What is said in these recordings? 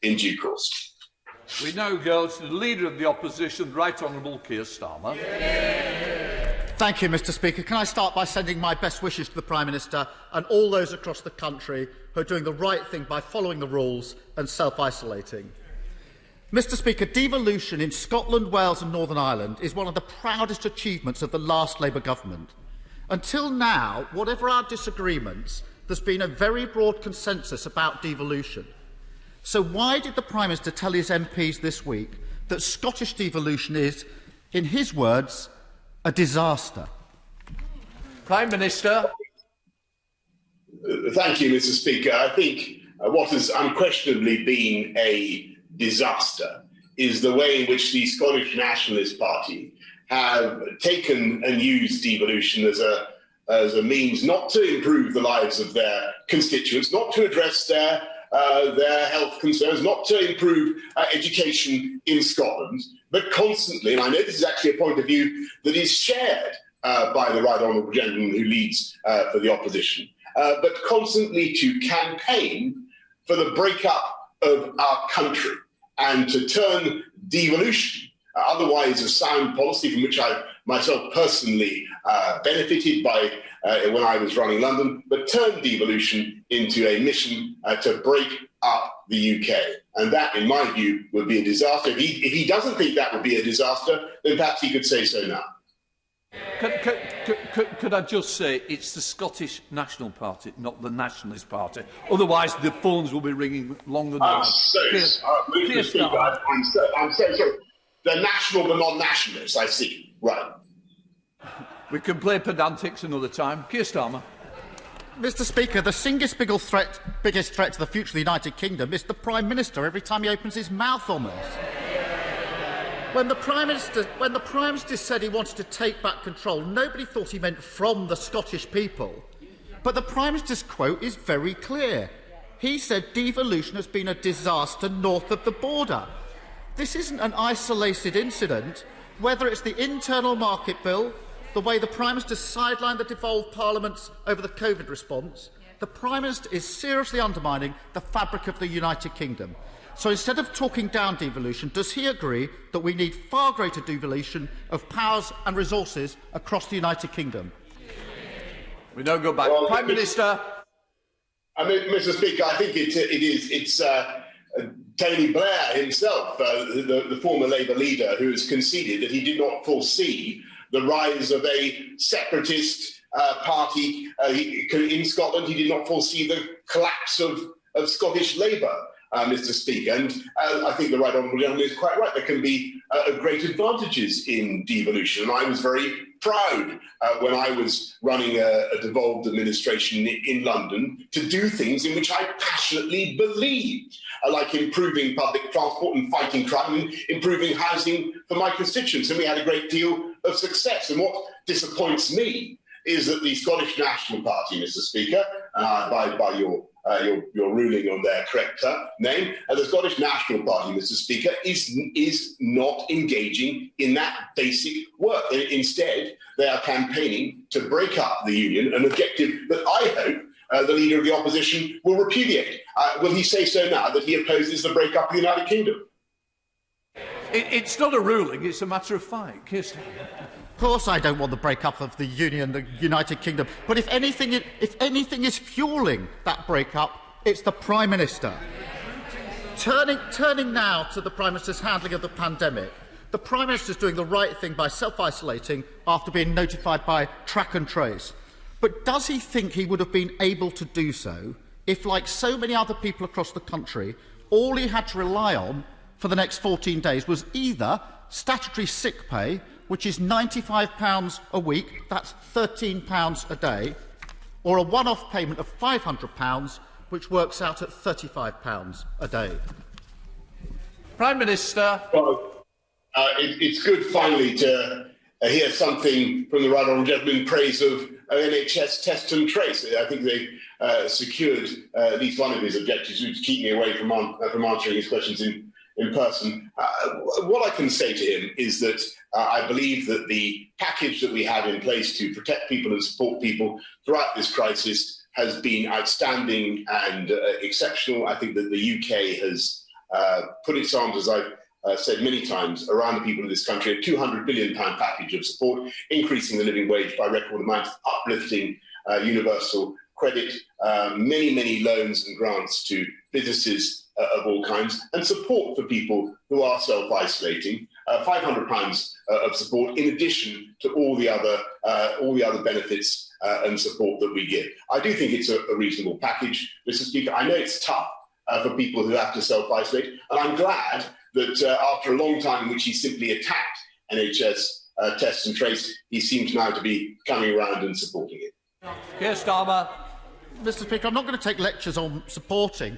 in due course. We now go to the Leader of the Opposition, Right Honourable Keir Starmer. Thank you, Mr Speaker. Can I start by sending my best wishes to the Prime Minister and all those across the country who are doing the right thing by following the rules and self-isolating. Mr Speaker, devolution in Scotland, Wales and Northern Ireland is one of the proudest achievements of the last Labour government. Until now, whatever our disagreements, there's been a very broad consensus about devolution. So why did the Prime Minister tell his MPs this week that Scottish devolution is, in his words, a disaster? Prime Minister. Thank you, Mr Speaker. I think what has unquestionably been a disaster is the way in which the Scottish Nationalist Party have taken and used devolution as a means not to improve the lives of their constituents, not to address their health concerns, not to improve education in Scotland, but constantly, and I know this is actually a point of view that is shared by the Right Honourable Gentleman who leads for the opposition, but constantly to campaign for the breakup of our country and to turn devolution, otherwise a sound policy from which I myself personally benefited by when I was running London, but turn devolution into a mission to break up the UK. And that, in my view, would be a disaster. If he doesn't think that would be a disaster, then perhaps he could say so now. Could I just say it's the Scottish National Party, not the Nationalist Party? Otherwise, the phones will be ringing longer than... I'm so sorry. I'm so sorry. They're national but not nationalists, I see. Right. We can play pedantics another time. Keir Starmer. Mr Speaker, the single biggest threat to the future of the United Kingdom is the Prime Minister every time he opens his mouth on this. When the Prime Minister said he wanted to take back control, nobody thought he meant from the Scottish people. But the Prime Minister's quote is very clear. He said devolution has been a disaster north of the border. This isn't an isolated incident. Whether it's the internal market bill, the way the Prime Minister sidelined the devolved parliaments over the COVID response, the Prime Minister is seriously undermining the fabric of the United Kingdom. So instead of talking down devolution, does he agree that we need far greater devolution of powers and resources across the United Kingdom? We now go back. Well, Prime Minister. I mean, Mr Speaker, I think it's Tony Blair himself, the former Labour leader, who has conceded that he did not foresee the rise of a separatist party in Scotland. He did not foresee the collapse of Scottish Labour, Mr Speaker. And I think the Right Honourable Gentleman is quite right. There can be great advantages in devolution. And I was very proud when I was running a devolved administration in London to do things in which I passionately believed, like improving public transport and fighting crime and improving housing for my constituents. And we had a great deal of success. And what disappoints me is that the Scottish National Party, Mr Speaker, by your ruling on their correct name, the Scottish National Party, Mr Speaker, is not engaging in that basic work. Instead, they are campaigning to break up the union, an objective that I hope the Leader of the Opposition will repudiate. Will he say so now, that he opposes the break-up of the United Kingdom? It's not a ruling, it's a matter of fact. Of course I don't want the break-up of the Union, the United Kingdom. But if anything is fuelling that break-up, it's the Prime Minister. Turning now to the Prime Minister's handling of the pandemic, the Prime Minister is doing the right thing by self-isolating after being notified by Track and Trace. But does he think he would have been able to do so if, like so many other people across the country, all he had to rely on for the next 14 days was either statutory sick pay, which is £95 a week, that's £13 a day, or a one-off payment of £500, which works out at £35 a day? Prime Minister. Well, it's good finally to hear something from the Right Honourable Gentleman in praise of NHS test and trace. I think they secured at least one of his objectives, to keep me away from answering his questions in person. What I can say to him is that I believe that the package that we have in place to protect people and support people throughout this crisis has been outstanding and exceptional. I think that the UK has put its arms, as I've said many times, around the people of this country, a £200 billion package of support, increasing the living wage by record amounts, uplifting universal credit, many loans and grants to businesses of all kinds, and support for people who are self-isolating, £500 of support in addition to all the other benefits and support that we give. I do think it's a reasonable package, Mr. Speaker. I know it's tough for people who have to self-isolate, and I'm glad that after a long time in which he simply attacked NHS tests and trace, he seems now to be coming around and supporting it. V Starmer. Mr. Speaker, I'm not going to take lectures on supporting.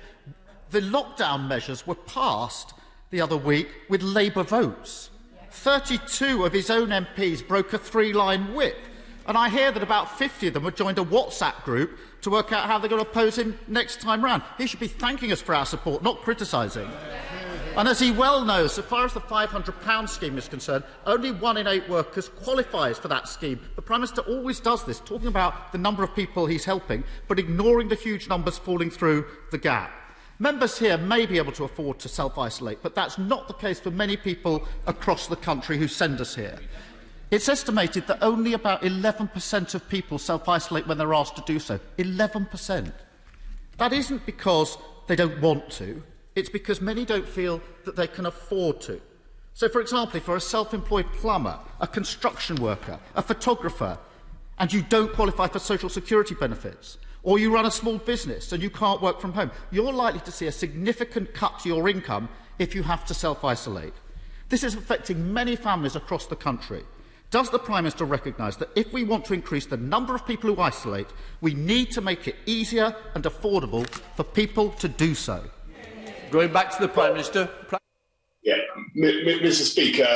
The lockdown measures were passed the other week with Labour votes. 32 of his own MPs broke a three-line whip, and I hear that about 50 of them have joined a WhatsApp group to work out how they're going to oppose him next time round. He should be thanking us for our support, not criticising. And as he well knows, so far as the £500 scheme is concerned, only 1 in 8 workers qualifies for that scheme. The Prime Minister always does this, talking about the number of people he's helping, but ignoring the huge numbers falling through the gap. Members here may be able to afford to self-isolate, but that's not the case for many people across the country who send us here. It's estimated that only about 11% of people self-isolate when they're asked to do so. 11%. That isn't because they don't want to. It's because many don't feel that they can afford to. So, for example, if you're a self-employed plumber, a construction worker, a photographer, and you don't qualify for social security benefits, or you run a small business and you can't work from home, you're likely to see a significant cut to your income if you have to self-isolate. This is affecting many families across the country. Does the Prime Minister recognise that if we want to increase the number of people who isolate, we need to make it easier and affordable for people to do so? Going back to the Prime Minister. Yeah, Mr. Speaker,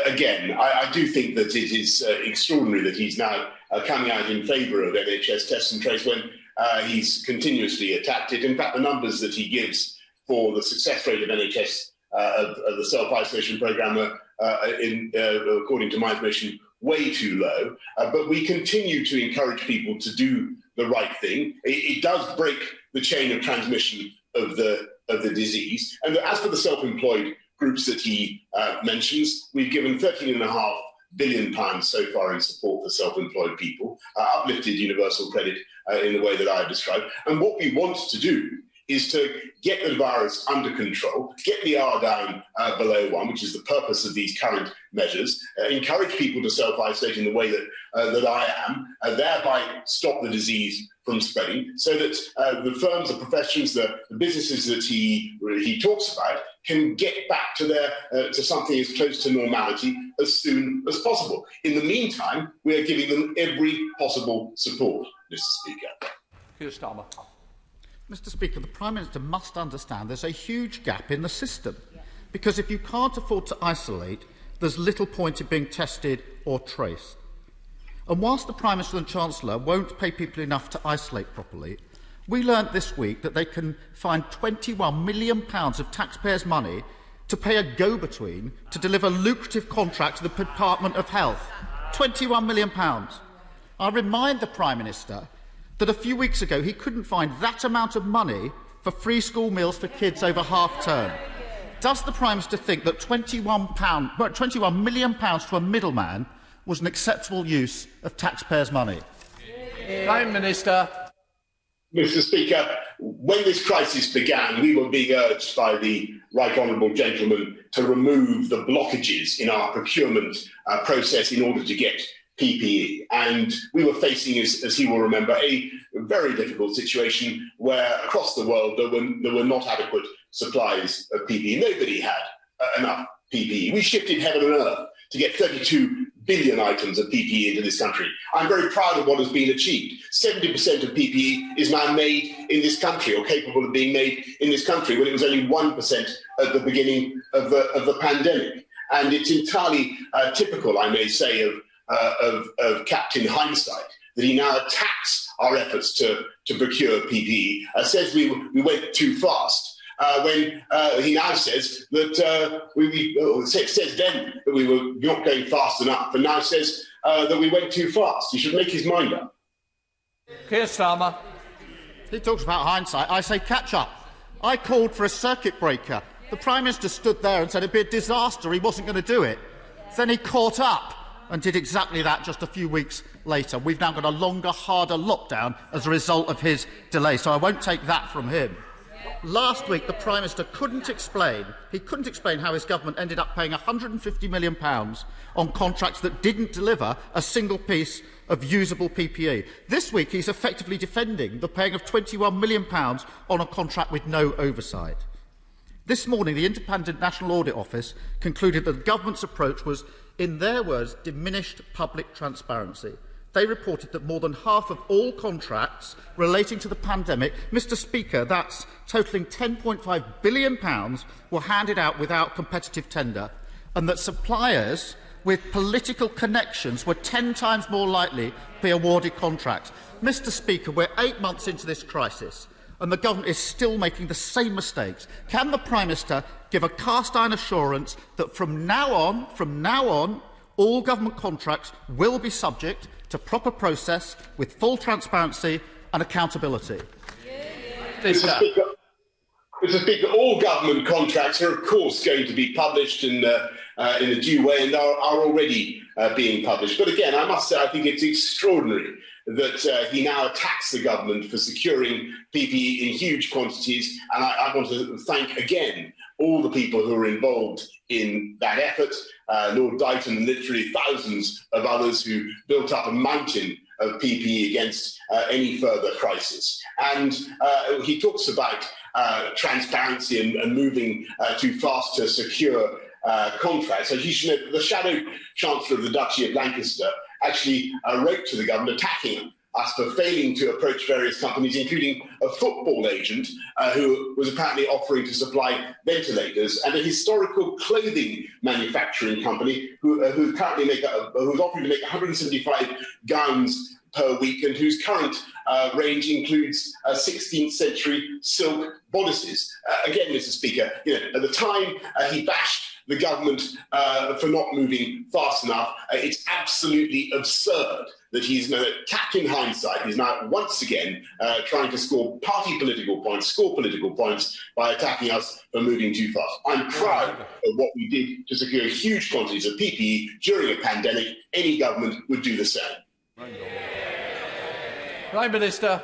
again, I do think that it is extraordinary that he's now coming out in favour of NHS tests and trace when he's continuously attacked it. In fact, the numbers that he gives for the success rate of NHS of the self-isolation programme are, according to my information, way too low. But we continue to encourage people to do the right thing. It does break the chain of transmission of the disease. And as for the self-employed groups that he mentions, we've given £13.5 billion so far in support for self-employed people, uplifted universal credit in the way that I have described. And what we want to do is to get the virus under control, get the R down below 1, which is the purpose of these current measures, encourage people to self-isolate in the way that I am, thereby stop the disease from spreading, so that the firms, the professions, the businesses that he talks about can get back to something as close to normality as soon as possible. In the meantime, we are giving them every possible support, Mr. Speaker. V Starmer. Mr. Speaker, the Prime Minister must understand there's a huge gap in the system, because if you can't afford to isolate, there's little point in being tested or traced. And whilst the Prime Minister and Chancellor won't pay people enough to isolate properly, we learnt this week that they can find £21 million of taxpayers' money to pay a go-between to deliver lucrative contracts to the Department of Health. £21 million. I remind the Prime Minister that a few weeks ago he couldn't find that amount of money for free school meals for kids over half-term. Does the Prime Minister think that £21 million to a middleman was an acceptable use of taxpayers' money? Prime Minister. Mr. Speaker, when this crisis began, we were being urged by the right honourable gentleman to remove the blockages in our procurement process in order to get PPE. And we were facing, as he will remember, a very difficult situation where across the world there were not adequate supplies of PPE. Nobody had enough PPE. We shifted heaven and earth to get 32 billion items of PPE into this country. I'm very proud of what has been achieved. 70% of PPE is now made in this country, or capable of being made in this country, when it was only 1% at the beginning of the pandemic. And it's entirely typical, I may say, of Captain Hindsight, that he now attacks our efforts to procure PPE, says we went too fast. When he now says that says then that we were not going fast enough, and now says that we went too fast. He should make his mind up. V Starmer. He talks about hindsight. I say catch up. I called for a circuit breaker The Prime Minister stood there and said it'd be a disaster, he wasn't going to do it. Then he caught up and did exactly that just a few weeks later. We've now got a longer, harder lockdown as a result of his delay, so I won't take that from him. Last week, the Prime Minister couldn't explain how his government ended up paying £150 million on contracts that didn't deliver a single piece of usable PPE. This week, he's effectively defending the paying of £21 million on a contract with no oversight. This morning, the Independent National Audit Office concluded that the government's approach was, in their words, diminished public transparency. They reported that more than half of all contracts relating to the pandemic, Mr Speaker, that's totalling £10.5 billion, were handed out without competitive tender, and that suppliers with political connections were 10 times more likely to be awarded contracts. Mr Speaker, we're 8 months into this crisis, and the government is still making the same mistakes. Can the Prime Minister give a cast-iron assurance that from now on, all government contracts will be subject to proper process with full transparency and accountability? Mr. Speaker, all government contracts are, of course, going to be published in a due way and are already being published. But again, I must say, I think it's extraordinary that he now attacks the government for securing PPE in huge quantities. And I want to thank again all the people who are involved in that effort. Lord Dighton and literally thousands of others who built up a mountain of PPE against any further crisis. And he talks about transparency and moving too fast to secure contracts. So he should know that the Shadow Chancellor of the Duchy of Lancaster actually wrote to the government attacking us for failing to approach various companies, including a football agent who was apparently offering to supply ventilators, and a historical clothing manufacturing company who's offering to make 175 gowns per week, and whose current range includes 16th century silk bodices. Again, Mr. Speaker, at the time he bashed the government for not moving fast enough. It's absolutely absurd that he's now, capped in hindsight, he's now once again trying to score political points by attacking us for moving too fast. I'm proud of what we did to secure huge quantities of PPE during a pandemic. Any government would do the same. Prime Minister.